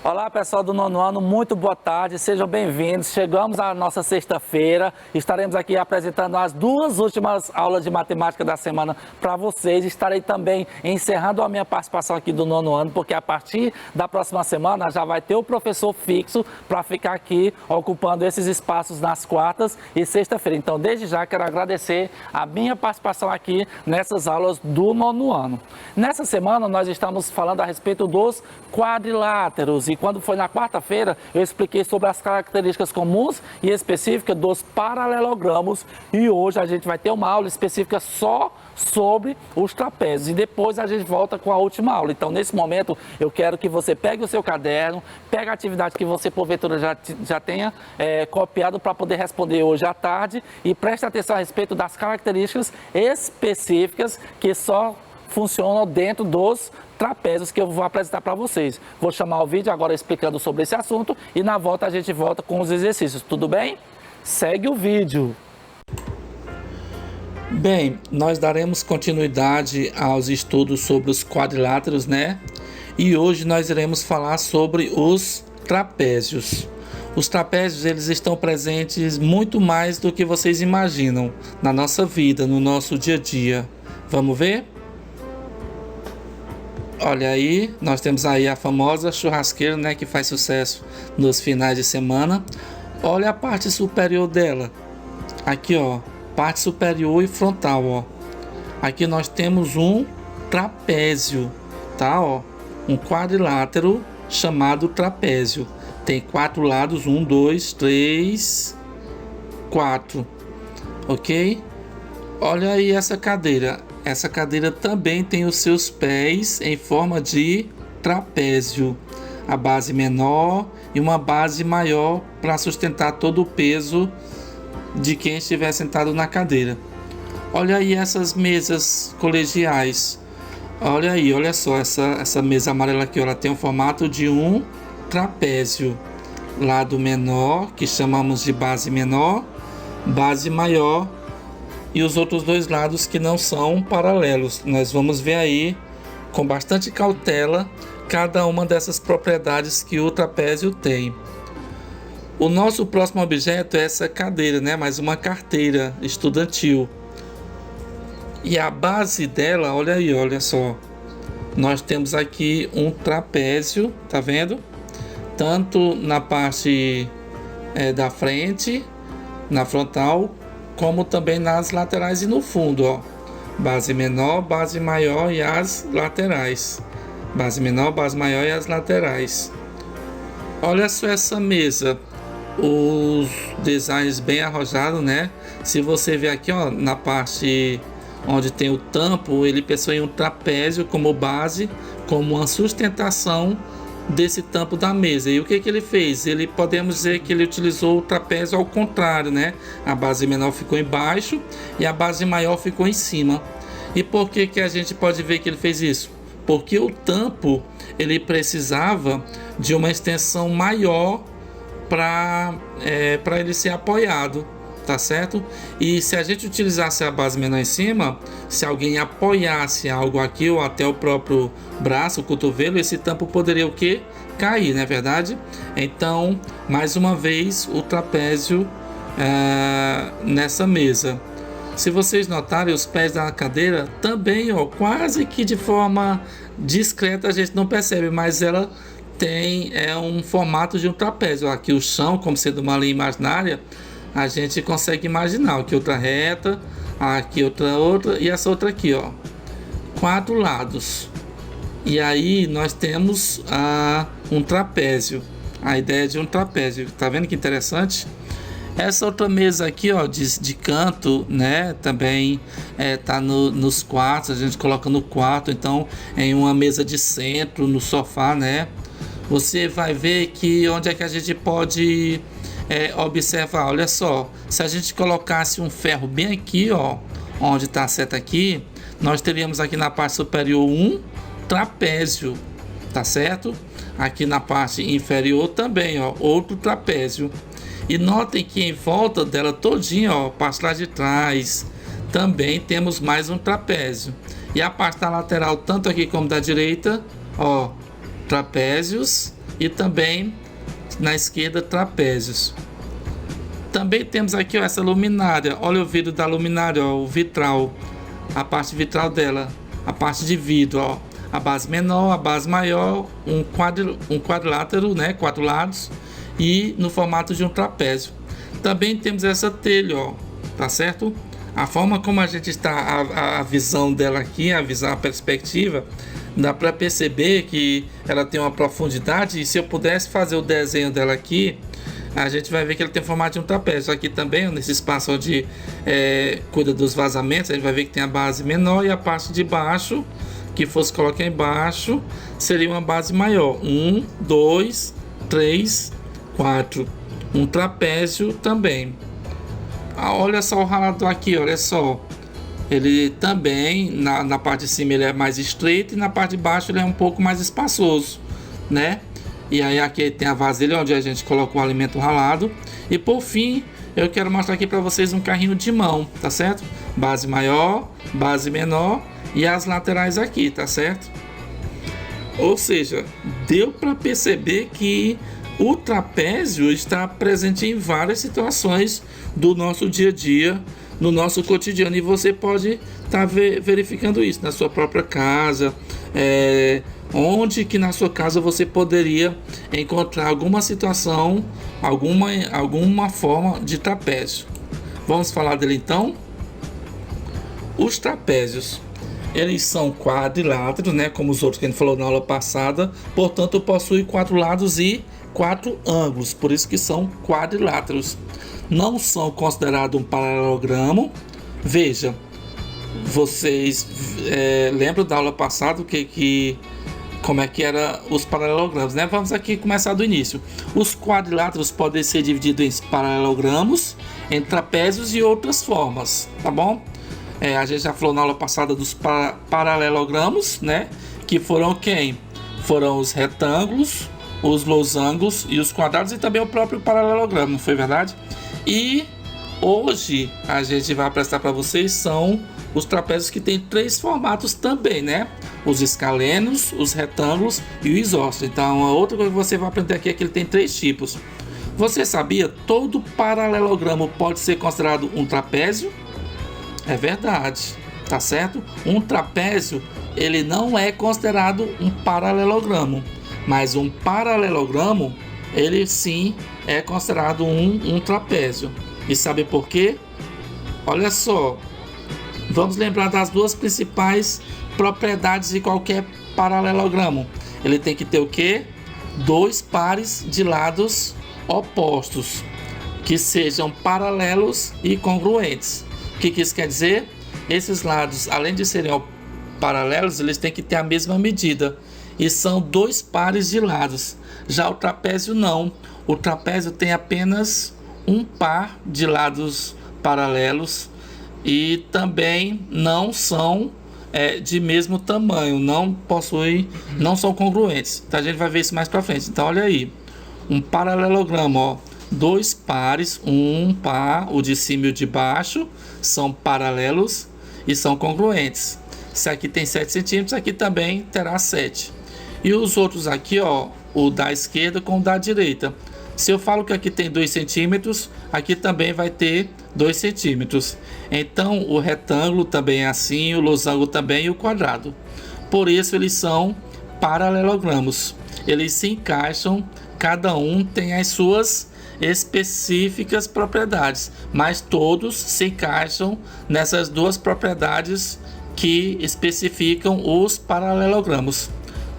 Olá, pessoal do nono ano, muito boa tarde, sejam bem-vindos. Chegamos à nossa sexta-feira, estaremos aqui apresentando as duas últimas aulas de matemática da semana para vocês. Estarei também encerrando a minha participação aqui do nono ano, porque a partir da próxima semana já vai ter o professor fixo para ficar aqui ocupando esses espaços nas quartas e sexta-feira. Então, desde já, quero agradecer a minha participação aqui nessas aulas do nono ano. Nessa semana, nós estamos falando a respeito dos quadriláteros. E quando foi na quarta-feira, eu expliquei sobre as características comuns e específicas dos paralelogramos. E hoje a gente vai ter uma aula específica só sobre os trapézios. E depois a gente volta com a última aula. Então, nesse momento, eu quero que você pegue o seu caderno, pegue a atividade que você, porventura, já tenha copiado para poder responder hoje à tarde e preste atenção a respeito das características específicas que só funcionam dentro dos trapézios que eu vou apresentar para vocês. Vou chamar o vídeo agora explicando sobre esse assunto e na volta a gente volta com os exercícios, tudo bem? Segue o vídeo! Bem, nós daremos continuidade aos estudos sobre os quadriláteros, né? E hoje nós iremos falar sobre os trapézios. Os trapézios, eles estão presentes muito mais do que vocês imaginam na nossa vida, no nosso dia a dia. Vamos ver? Olha aí, nós temos aí a famosa churrasqueira, né, que faz sucesso nos finais de semana. Olha a parte superior dela. Aqui, ó, parte superior e frontal, ó. Aqui nós temos um trapézio, tá, ó, um quadrilátero chamado trapézio. Tem 4 lados, 1, 2, 3, 4, ok? Olha aí essa cadeira. Essa cadeira também tem os seus pés em forma de trapézio. A base menor e uma base maior para sustentar todo o peso de quem estiver sentado na cadeira. Olha aí essas mesas colegiais. Olha aí, olha só, essa mesa amarela aqui, ela tem o formato de um trapézio. Lado menor, que chamamos de base menor, base maior, e os outros dois lados que não são paralelos. Nós vamos ver aí com bastante cautela cada uma dessas propriedades que o trapézio tem. O nosso próximo objeto é essa cadeira, né? Mais uma carteira estudantil. E a base dela, olha aí, olha só. Nós temos aqui um trapézio, tá vendo? Tanto na parte da frente, na frontal, como também nas laterais e no fundo, ó. Base menor, base maior e as laterais. Base menor, base maior e as laterais. Olha só essa mesa. Os designs bem arrojados, né? Se você ver aqui, ó, na parte onde tem o tampo, ele pensou em um trapézio como base, como uma sustentação desse tampo da mesa. E o que ele fez? Podemos dizer que ele utilizou o trapézio ao contrário, né? A base menor ficou embaixo e a base maior ficou em cima. E por que a gente pode ver que ele fez isso? Porque o tampo, ele precisava de uma extensão maior para ele ser apoiado, tá certo? E se a gente utilizasse a base menor em cima, se alguém apoiasse algo aqui ou até o próprio braço, o cotovelo, esse tampo poderia o quê? Cair, não é verdade? Então, mais uma vez, o trapézio nessa mesa. Se vocês notarem, os pés da cadeira também, ó, quase que de forma discreta, a gente não percebe, mas ela tem um formato de um trapézio. Aqui o chão, como sendo uma linha imaginária, a gente consegue imaginar. Aqui outra reta, aqui outra e essa outra aqui, ó. 4 lados. E aí nós temos um trapézio. A ideia de um trapézio. Tá vendo que interessante? Essa outra mesa aqui, ó, de canto, né? Também tá nos quartos. A gente coloca no quarto, então em uma mesa de centro, no sofá, né? Você vai ver que onde é que a gente pode observar. Olha só, se a gente colocasse um ferro bem aqui, ó, onde está a seta aqui, nós teríamos aqui na parte superior um trapézio, tá certo? Aqui na parte inferior também, ó, outro trapézio. E notem que em volta dela todinha, ó, parte lá de trás, também temos mais um trapézio. E a parte da lateral, tanto aqui como da direita, ó, trapézios e também na esquerda trapézios. Também temos aqui, ó, essa luminária. Olha o vidro da luminária, ó, o vitral, a parte vitral dela, a parte de vidro, ó, a base menor, a base maior, um quadrilátero, né, 4 lados, e no formato de um trapézio. Também temos essa telha, ó, tá certo? A forma como a gente está, a visão dela aqui, a perspectiva, dá para perceber que ela tem uma profundidade. E se eu pudesse fazer o desenho dela aqui, a gente vai ver que ele tem o formato de um trapézio. Aqui também, nesse espaço onde cuida dos vazamentos, a gente vai ver que tem a base menor e a parte de baixo, que fosse colocar embaixo, seria uma base maior. 1, 2, 3, 4. Um trapézio também. Olha só o ralador aqui, olha só. Ele também, na parte de cima ele é mais estreito e na parte de baixo ele é um pouco mais espaçoso, né? E aí aqui tem a vasilha onde a gente coloca o alimento ralado. E por fim, eu quero mostrar aqui para vocês um carrinho de mão, tá certo? Base maior, base menor e as laterais aqui, tá certo? Ou seja, deu para perceber que o trapézio está presente em várias situações do nosso dia a dia, no nosso cotidiano, e você pode estar verificando isso na sua própria casa, onde que na sua casa você poderia encontrar alguma situação, alguma forma de trapézio. Vamos falar dele então? Os trapézios, eles são quadriláteros, né, como os outros que a gente falou na aula passada, portanto possuem 4 lados e 4 ângulos, por isso que são quadriláteros. Não são considerados um paralelogramo. Veja, vocês lembram da aula passada como é que era os paralelogramos, né? Vamos aqui começar do início. Os quadriláteros podem ser divididos em paralelogramos, em trapézios e outras formas, tá bom? A gente já falou na aula passada dos paralelogramos, né? Que foram quem? Foram os retângulos, os losangos e os quadrados, e também o próprio paralelogramo, não foi verdade? E hoje a gente vai apresentar para vocês são os trapézios que tem 3 formatos também, né? Os escalenos, os retângulos e o isósceles. Então, a outra coisa que você vai aprender aqui é que ele tem 3 tipos. Você sabia? Todo paralelogramo pode ser considerado um trapézio? É verdade, tá certo? Um trapézio, ele não é considerado um paralelogramo, mas um paralelogramo, ele sim é considerado um trapézio. E sabe por quê? Olha só, vamos lembrar das 2 principais propriedades de qualquer paralelogramo. Ele tem que ter o quê? 2 pares de lados opostos, que sejam paralelos e congruentes. O que isso quer dizer? Esses lados, além de serem paralelos, eles têm que ter a mesma medida. E são 2 pares de lados. Já o trapézio não. O trapézio tem apenas um par de lados paralelos e também não são de mesmo tamanho, não são congruentes. Então a gente vai ver isso mais para frente. Então olha aí, um paralelogramo, ó, 2 pares, um par, o de cima e o de baixo, são paralelos e são congruentes. Se aqui tem 7 centímetros, aqui também terá 7. E os outros aqui, ó, o da esquerda com o da direita. Se eu falo que aqui tem 2 centímetros, aqui também vai ter 2 centímetros. Então o retângulo também é assim, o losango também e o quadrado. Por isso eles são paralelogramos. Eles se encaixam, cada um tem as suas específicas propriedades, mas todos se encaixam nessas 2 propriedades que especificam os paralelogramos: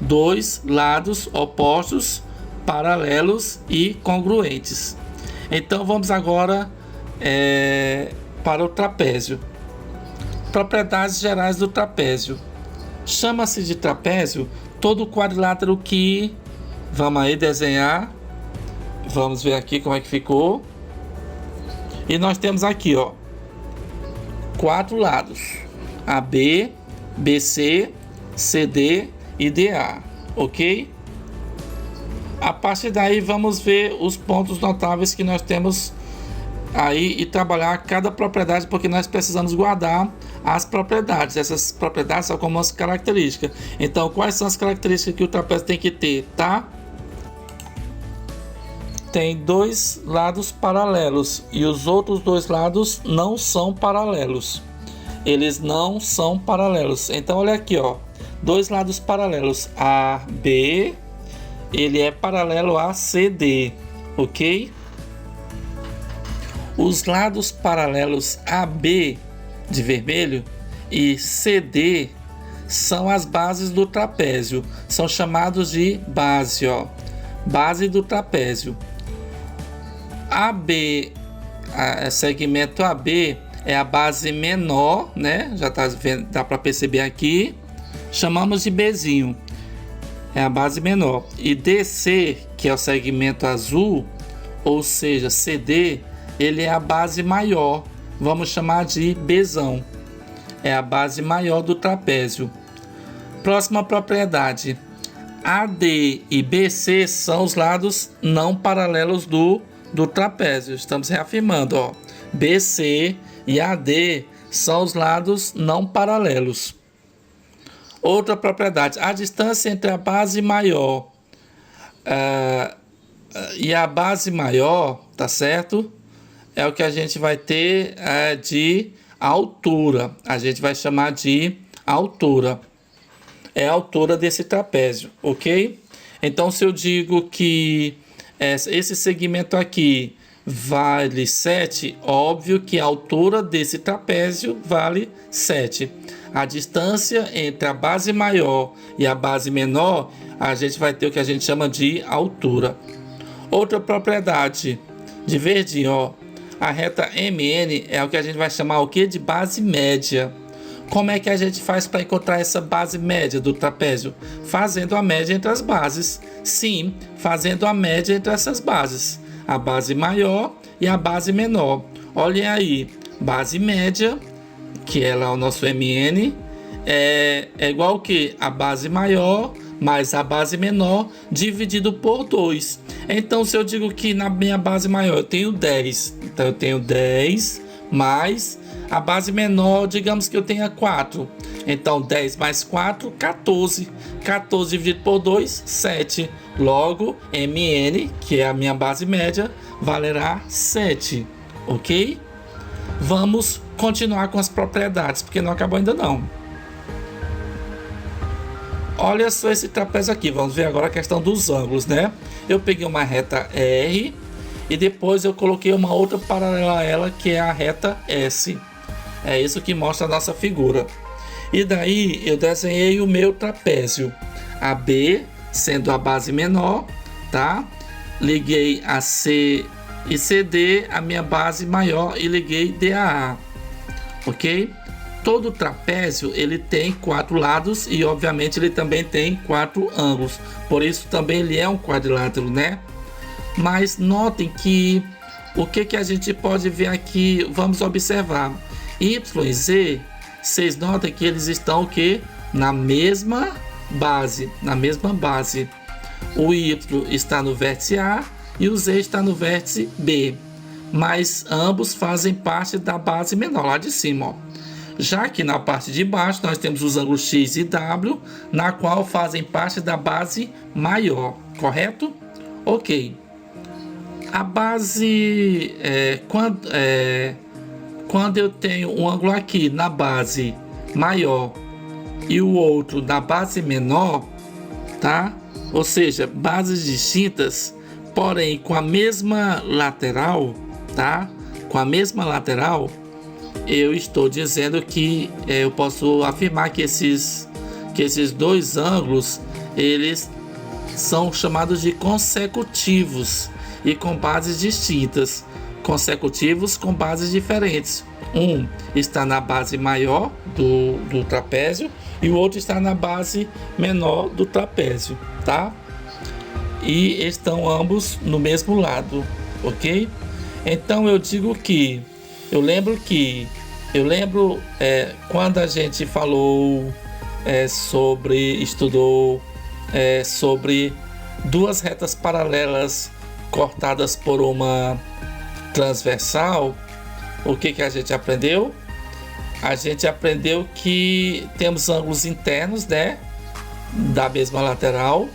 2 lados opostos, paralelos e congruentes. Então vamos agora para o trapézio. Propriedades gerais do trapézio. Chama-se de trapézio todo quadrilátero que, vamos aí desenhar, vamos ver aqui como é que ficou. E nós temos aqui, ó, 4 lados: AB, BC, CD e DA, ok? A partir daí vamos ver os pontos notáveis que nós temos aí e trabalhar cada propriedade, porque nós precisamos guardar as propriedades. Essas propriedades são como as características. Então, quais são as características que o trapézio tem que ter, tá? Tem dois lados paralelos e os outros dois lados não são paralelos. Eles não são paralelos. Então, olha aqui, ó. Dois lados paralelos, AB, ele é paralelo a CD, ok? Os lados paralelos AB de vermelho e CD são as bases do trapézio, são chamados de base, ó, base do trapézio. AB, segmento AB é a base menor, né? Já tá vendo, dá para perceber aqui. Chamamos de Bzinho, é a base menor. E DC, que é o segmento azul, ou seja, CD, ele é a base maior. Vamos chamar de Bzão. É a base maior do trapézio. Próxima propriedade. AD e BC são os lados não paralelos do trapézio. Estamos reafirmando, ó. BC e AD são os lados não paralelos. Outra propriedade, a distância entre a base maior e a base maior, tá certo? É o que a gente vai ter de altura. A gente vai chamar de altura. É a altura desse trapézio, ok? Então, se eu digo que esse segmento aqui vale 7, óbvio que a altura desse trapézio vale 7. A distância entre a base maior e a base menor, a gente vai ter o que a gente chama de altura. Outra propriedade de verdinho, ó, a reta MN é o que a gente vai chamar o que de base média. Como é que a gente faz para encontrar essa base média do trapézio? Fazendo a média entre as bases. Sim, fazendo a média entre essas bases. A base maior e a base menor. Olhem aí, base média, que é lá o nosso MN, é igual que a base maior mais a base menor dividido por 2. Então, se eu digo que na minha base maior eu tenho 10, então eu tenho 10 mais a base menor, digamos que eu tenha 4. Então, 10 mais 4, 14. 14 dividido por 2, 7. Logo, MN, que é a minha base média, valerá 7. Ok? Vamos continuar com as propriedades, porque não acabou ainda não. Olha só esse trapézio aqui. Vamos ver agora a questão dos ângulos, né? Eu peguei uma reta R e depois eu coloquei uma outra paralela a ela, que é a reta S. É isso que mostra a nossa figura. E daí eu desenhei o meu trapézio. AB sendo a base menor, tá? Liguei a C e CD, a minha base maior, e liguei DAA. Ok? Todo trapézio ele tem 4 lados e obviamente ele também tem 4 ângulos. Por isso também ele é um quadrilátero, né? Mas notem que o que a gente pode ver aqui, vamos observar. Y e Z, vocês notem que eles estão o quê? Na mesma base, O Y está no vértice A e o Z está no vértice B. Mas ambos fazem parte da base menor lá de cima, ó. Já que na parte de baixo nós temos os ângulos X e W, na qual fazem parte da base maior, correto? Ok. A base, quando eu tenho um ângulo aqui na base maior e o outro na base menor, tá? Ou seja, bases distintas, porém com a mesma lateral, tá? Com a mesma lateral, eu estou dizendo que eu posso afirmar que esses dois ângulos, eles são chamados de consecutivos e com bases distintas. Consecutivos com bases diferentes. Um está na base maior do trapézio e o outro está na base menor do trapézio, tá? E estão ambos no mesmo lado, ok? Então eu digo que eu lembro quando a gente falou estudou sobre duas retas paralelas cortadas por uma transversal, o que a gente aprendeu? a gente aprendeu que temos ângulos internos, né, da mesma lateral,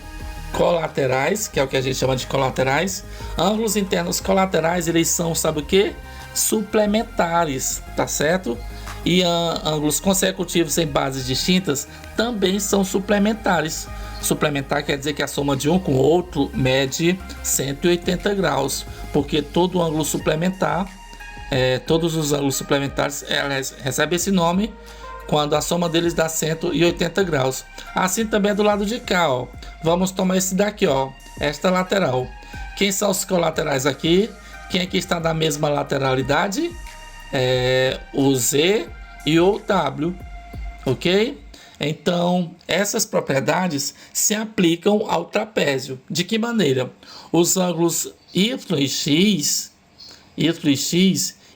colaterais, que é o que a gente chama de colaterais. Ângulos internos colaterais, eles são, sabe o que? Suplementares, tá certo? E ângulos consecutivos em bases distintas também são suplementares. Suplementar quer dizer que a soma de um com o outro mede 180 graus, porque todo ângulo suplementar, todos os ângulos suplementares, elas recebem esse nome quando a soma deles dá 180 graus. Assim também é do lado de cá, ó. Vamos tomar esse daqui, ó, esta lateral. Quem são os colaterais aqui? Quem aqui está na mesma lateralidade? O Z e o W, ok? Então, essas propriedades se aplicam ao trapézio. De que maneira? Os ângulos Y e X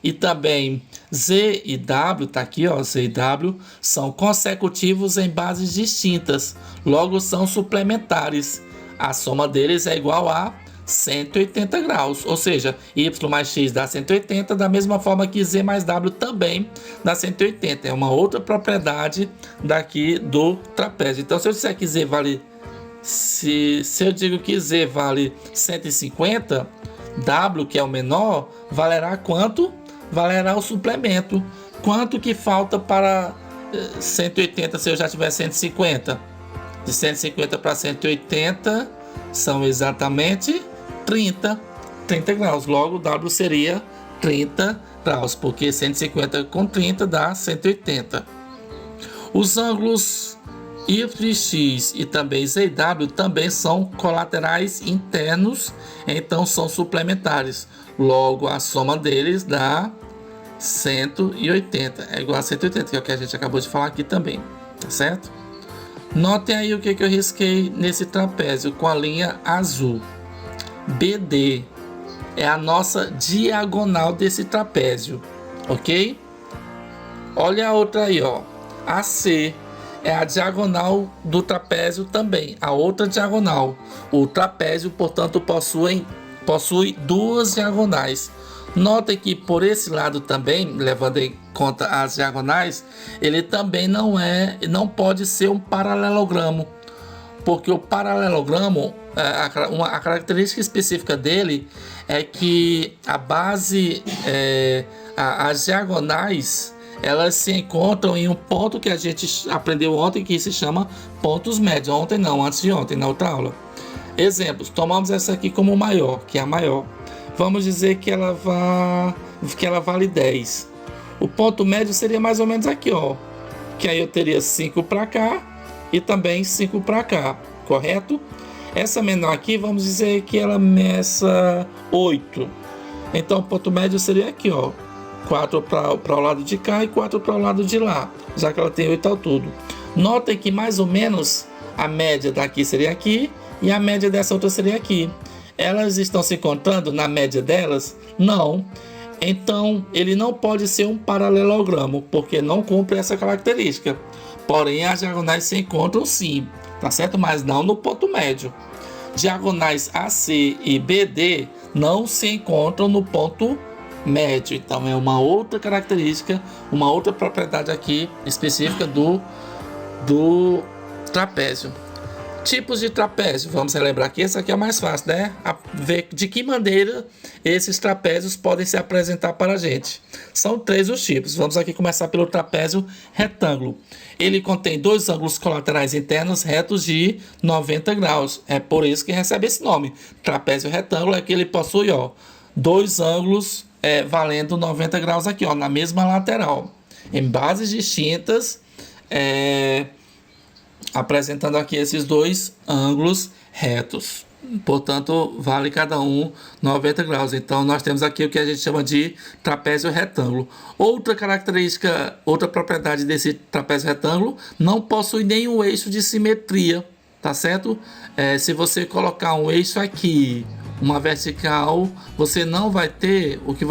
e também Z e W, tá aqui, ó, Z e W, são consecutivos em bases distintas, logo são suplementares. A soma deles é igual a 180 graus, ou seja, Y mais X dá 180, da mesma forma que Z mais W também dá 180. É uma outra propriedade daqui do trapézio. Então, se eu disser que Z vale, se eu digo que Z vale 150, W, que é o menor, valerá quanto? Valerá o suplemento. Quanto que falta para 180 se eu já tiver 150? De 150 para 180 são exatamente 30 graus. Logo, W seria 30 graus, porque 150 com 30 dá 180. Os ângulos YX e também ZW também são colaterais internos, então são suplementares. Logo, a soma deles dá 180. É igual a 180, que é o que a gente acabou de falar aqui também, tá certo? Notem aí o que eu risquei nesse trapézio com a linha azul. BD é a nossa diagonal desse trapézio, ok? Olha a outra aí, ó. AC é a diagonal do trapézio também, a outra diagonal. O trapézio, portanto, possui duas diagonais. Notem que por esse lado também, levando em conta as diagonais, ele também não pode ser um paralelogramo, porque o paralelogramo, a característica específica dele é que a base, as diagonais, elas se encontram em um ponto que a gente aprendeu ontem, que se chama pontos médios. Ontem não, antes de ontem, na outra aula. Exemplos, tomamos essa aqui como maior, que é a maior. Vamos dizer que ela vale 10. O ponto médio seria mais ou menos aqui, ó. Que aí eu teria 5 para cá e também 5 para cá, correto? Essa menor aqui, vamos dizer que ela meça 8. Então o ponto médio seria aqui, ó. 4 para o lado de cá e 4 para o lado de lá, já que ela tem 8 ao todo. Notem que mais ou menos a média daqui seria aqui e a média dessa outra seria aqui. Elas estão se encontrando na média delas? Não. Então, ele não pode ser um paralelogramo, porque não cumpre essa característica. Porém, as diagonais se encontram sim, tá certo? Mas não no ponto médio. Diagonais AC e BD não se encontram no ponto médio. Então, é uma outra característica, uma outra propriedade aqui específica do trapézio. Tipos de trapézio, vamos relembrar aqui, esse aqui é o mais fácil, né? A ver de que maneira esses trapézios podem se apresentar para a gente. São 3 os tipos. Vamos aqui começar pelo trapézio retângulo. Ele contém 2 ângulos colaterais internos retos de 90 graus. É por isso que recebe esse nome. Trapézio retângulo é que ele possui, ó, 2 ângulos valendo 90 graus aqui, ó, na mesma lateral. Em bases distintas, apresentando aqui esses 2 ângulos retos. Portanto, vale cada um 90 graus. Então, nós temos aqui o que a gente chama de trapézio retângulo. Outra característica, outra propriedade desse trapézio retângulo, não possui nenhum eixo de simetria, tá certo? Se você colocar um eixo aqui, uma vertical, você não vai ter o que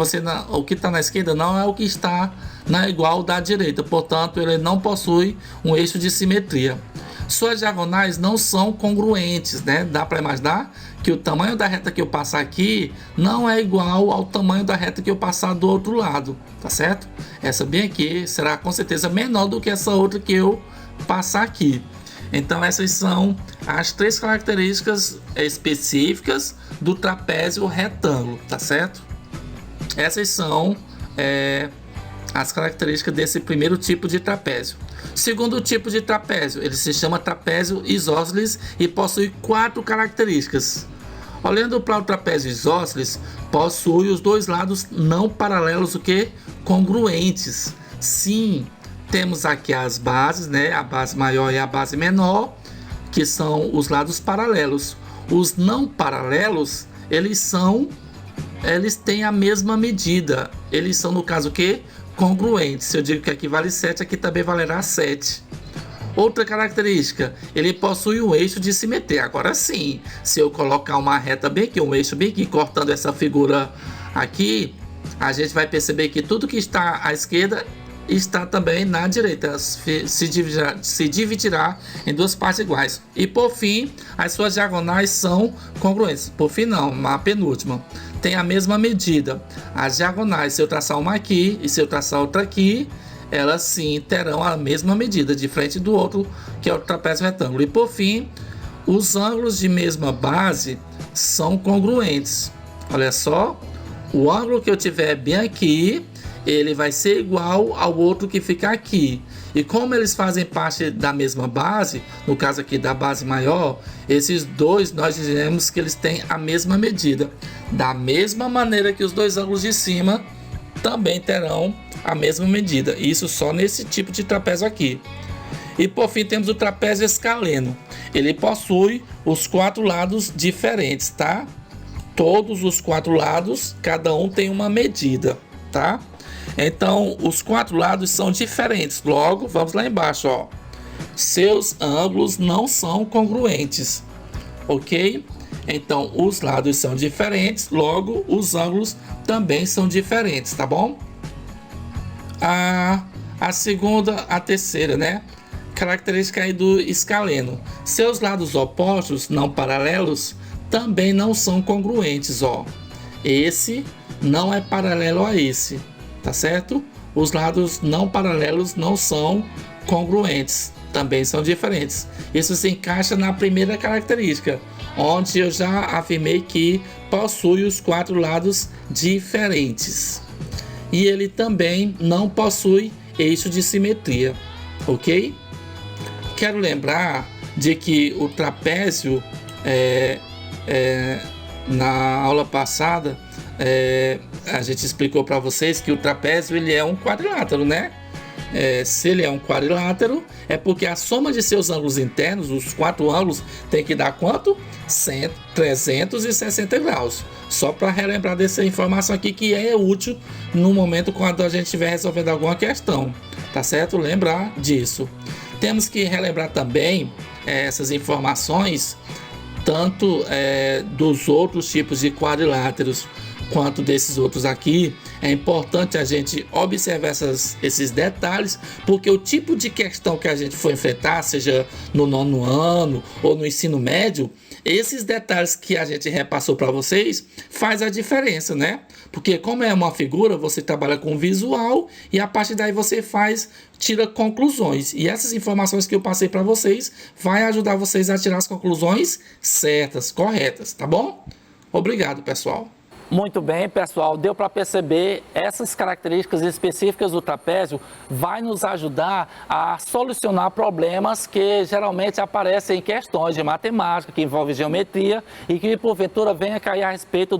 está na esquerda não é o que está na igual da direita. Portanto, ele não possui um eixo de simetria. Suas diagonais não são congruentes, né? Dá para imaginar que o tamanho da reta que eu passar aqui não é igual ao tamanho da reta que eu passar do outro lado, tá certo? Essa bem aqui será com certeza menor do que essa outra que eu passar aqui. Então essas são as 3 características específicas do trapézio retângulo, tá certo? Essas são as características desse primeiro tipo de trapézio. Segundo tipo de trapézio, ele se chama trapézio isósceles e possui 4 características. Olhando para o trapézio isósceles, possui os 2 lados não paralelos, o que? Congruentes. Sim, temos aqui as bases, né? A base maior e a base menor, que são os lados paralelos. Os não paralelos, eles têm a mesma medida. Eles são, no caso, o que? Congruentes. Se eu digo que aqui vale 7, aqui também valerá 7. Outra característica, ele possui um eixo de simetria. Agora sim, se eu colocar uma reta bem aqui, um eixo bem aqui, cortando essa figura aqui, a gente vai perceber que tudo que está à esquerda está também na direita, se dividirá em 2 partes iguais. E por fim, as suas diagonais são congruentes. Por fim não, a penúltima. Tem a mesma medida. As diagonais, se eu traçar uma aqui e se eu traçar outra aqui, elas sim terão a mesma medida, diferente do outro, que é o trapézio retângulo. E por fim, os ângulos de mesma base são congruentes. Olha só, o ângulo que eu tiver bem aqui, ele vai ser igual ao outro que fica aqui. E como eles fazem parte da mesma base, no caso aqui da base maior, esses dois nós dizemos que eles têm a mesma medida. Da mesma maneira que os 2 ângulos de cima também terão a mesma medida. Isso só nesse tipo de trapézio aqui. E por fim temos o trapézio escaleno. Ele possui os 4 lados diferentes, tá? Todos os 4 lados, cada um tem uma medida, tá? Então, os 4 lados são diferentes. Logo, vamos lá embaixo, ó. Seus ângulos não são congruentes, ok? Então, os lados são diferentes, logo, os ângulos também são diferentes, tá bom? A segunda, a terceira, né? Característica aí do escaleno. Seus lados opostos, não paralelos, também não são congruentes, ó. Esse não é paralelo a esse, tá certo? Os lados não paralelos não são congruentes, também são diferentes. Isso se encaixa na primeira característica, onde eu já afirmei que possui os 4 lados diferentes. E ele também não possui eixo de simetria, ok? Quero lembrar de que o trapézio, na aula passada, a gente explicou para vocês que o trapézio ele é um quadrilátero, né? Se ele é um quadrilátero, é porque a soma de seus ângulos internos, os 4 ângulos, tem que dar quanto? 360 graus. Só para relembrar dessa informação aqui que é útil no momento quando a gente estiver resolvendo alguma questão, tá certo? Lembrar disso. Temos que relembrar também essas informações, tanto dos outros tipos de quadriláteros quanto desses outros aqui. É importante a gente observar esses detalhes, porque o tipo de questão que a gente for enfrentar, seja no 9º ano ou no ensino médio, esses detalhes que a gente repassou para vocês faz a diferença, né? Porque como é uma figura, você trabalha com visual e a partir daí você tira conclusões. E essas informações que eu passei para vocês vai ajudar vocês a tirar as conclusões certas, corretas, tá bom? Obrigado, pessoal. Muito bem, pessoal, deu para perceber essas características específicas do trapézio vai nos ajudar a solucionar problemas que geralmente aparecem em questões de matemática, que envolvem geometria e que porventura venha cair a respeito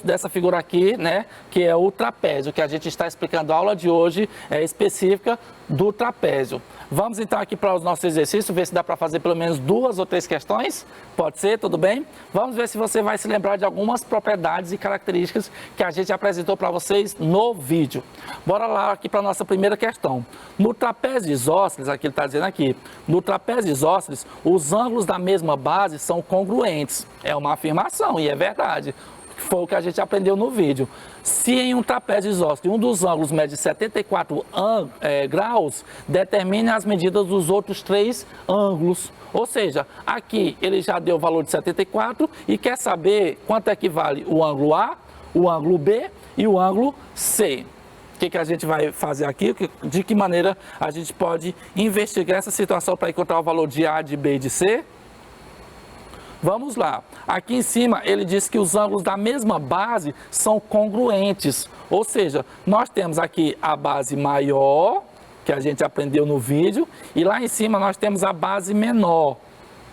dessa figura aqui, né, que é o trapézio, que a gente está explicando. A aula de hoje é específica do trapézio. Vamos então aqui para os nossos exercícios, ver se dá para fazer pelo menos 2 ou 3 questões. Pode ser? Tudo bem? Vamos ver se você vai se lembrar de algumas propriedades e características que a gente apresentou para vocês no vídeo. Bora lá aqui para a nossa primeira questão. No trapézio isósceles, aqui ele está dizendo aqui, no trapézio isósceles, os ângulos da mesma base são congruentes. É uma afirmação e é verdade. Foi o que a gente aprendeu no vídeo. Se em um trapézio isósceles um dos ângulos mede 74 graus, determine as medidas dos outros 3 ângulos. Ou seja, aqui ele já deu o valor de 74 e quer saber quanto equivale o ângulo A, o ângulo B e o ângulo C. O que a gente vai fazer aqui? De que maneira a gente pode investigar essa situação para encontrar o valor de A, de B e de C? Vamos lá. Aqui em cima ele diz que os ângulos da mesma base são congruentes. Ou seja, nós temos aqui a base maior, que a gente aprendeu no vídeo, e lá em cima nós temos a base menor.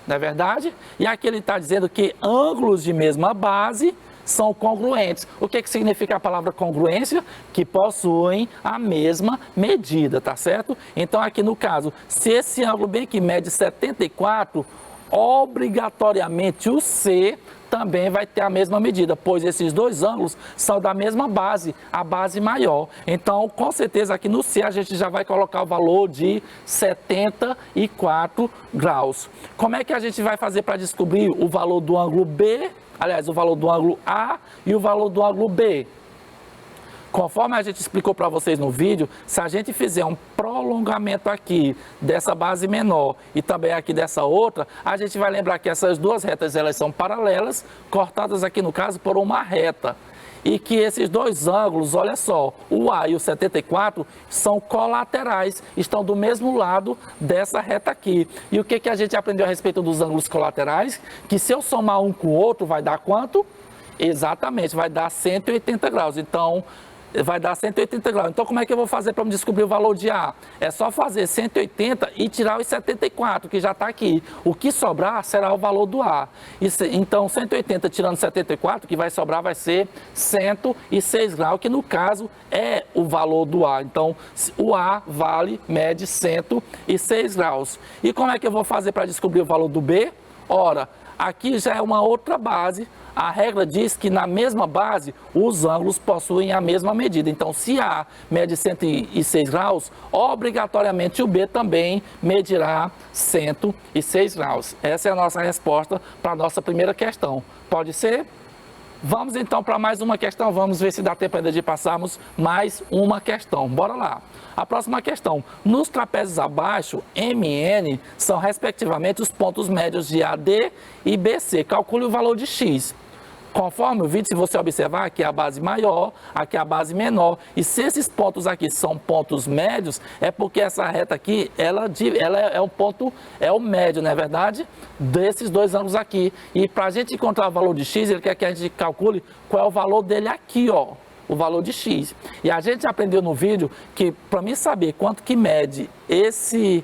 Não é verdade? E aqui ele está dizendo que ângulos de mesma base são congruentes. O que significa a palavra congruência? Que possuem a mesma medida, tá certo? Então aqui no caso, se esse ângulo bem aqui mede 74, obrigatoriamente o C também vai ter a mesma medida, pois esses dois ângulos são da mesma base, a base maior. Então, com certeza aqui no C a gente já vai colocar o valor de 74 graus. Como é que a gente vai fazer para descobrir o valor do ângulo B? Aliás, o valor do ângulo A e o valor do ângulo B. Conforme a gente explicou para vocês no vídeo, se a gente fizer um prolongamento aqui dessa base menor e também aqui dessa outra, a gente vai lembrar que essas duas retas elas são paralelas, cortadas aqui no caso por uma reta. E que esses dois ângulos, olha só, o A e o 74 são colaterais, estão do mesmo lado dessa reta aqui. E o que a gente aprendeu a respeito dos ângulos colaterais? Que se eu somar um com o outro, vai dar quanto? Exatamente, vai dar 180 graus. Então, vai dar 180 graus. Então, como é que eu vou fazer para me descobrir o valor de A? É só fazer 180 e tirar os 74, que já está aqui. O que sobrar será o valor do A. Então, 180 tirando 74, que vai sobrar vai ser 106 graus, que no caso é o valor do A. Então, o A mede 106 graus. E como é que eu vou fazer para descobrir o valor do B? Ora, aqui já é uma outra base. A regra diz que na mesma base os ângulos possuem a mesma medida. Então, se A mede 106 graus, obrigatoriamente o B também medirá 106 graus. Essa é a nossa resposta para a nossa primeira questão. Pode ser? Vamos então para mais uma questão. Vamos ver se dá tempo ainda de passarmos mais uma questão. Bora lá. A próxima questão. Nos trapézios abaixo, MN são respectivamente os pontos médios de AD e BC. Calcule o valor de X. Conforme o vídeo, se você observar, aqui é a base maior, aqui é a base menor. E se esses pontos aqui são pontos médios, é porque essa reta aqui, ela é um ponto, é o médio, não é verdade? Desses dois ângulos aqui. E para a gente encontrar o valor de X, ele quer que a gente calcule qual é o valor dele aqui, ó. O valor de X. E a gente aprendeu no vídeo que para mim saber quanto que mede esse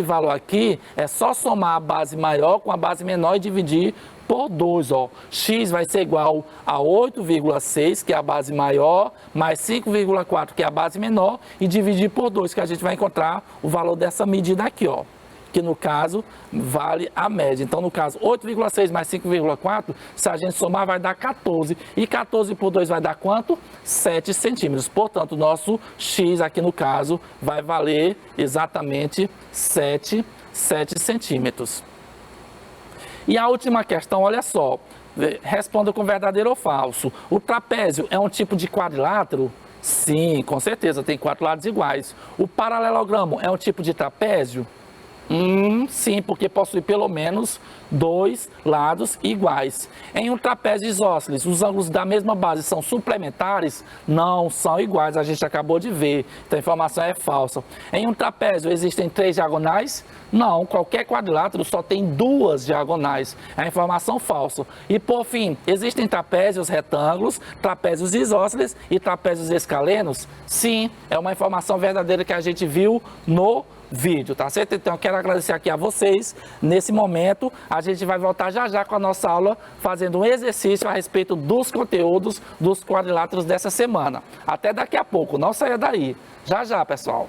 valor aqui, é só somar a base maior com a base menor e dividir por 2, ó. X vai ser igual a 8,6, que é a base maior, mais 5,4, que é a base menor, e dividir por 2, que a gente vai encontrar o valor dessa medida aqui, ó. Que no caso vale a média. Então, no caso, 8,6 mais 5,4, se a gente somar, vai dar 14. E 14 por 2 vai dar quanto? 7 centímetros. Portanto, o nosso X aqui no caso vai valer exatamente 7 centímetros. E a última questão, olha só, responda com verdadeiro ou falso. O trapézio é um tipo de quadrilátero? Sim, com certeza, tem 4 lados iguais. O paralelogramo é um tipo de trapézio? Sim, porque possui pelo menos 2 lados iguais. Em um trapézio isósceles, os ângulos da mesma base são suplementares? Não, são iguais, a gente acabou de ver. Então a informação é falsa. Em um trapézio existem 3 diagonais? Não, qualquer quadrilátero só tem 2 diagonais. É a informação falsa. E por fim, existem trapézios retângulos, trapézios isósceles e trapézios escalenos? Sim, é uma informação verdadeira que a gente viu no vídeo, tá certo? Então eu quero agradecer aqui a vocês. Nesse momento a gente vai voltar já já com a nossa aula, fazendo um exercício a respeito dos conteúdos dos quadriláteros dessa semana. Até daqui a pouco, não saia daí. Já já, pessoal.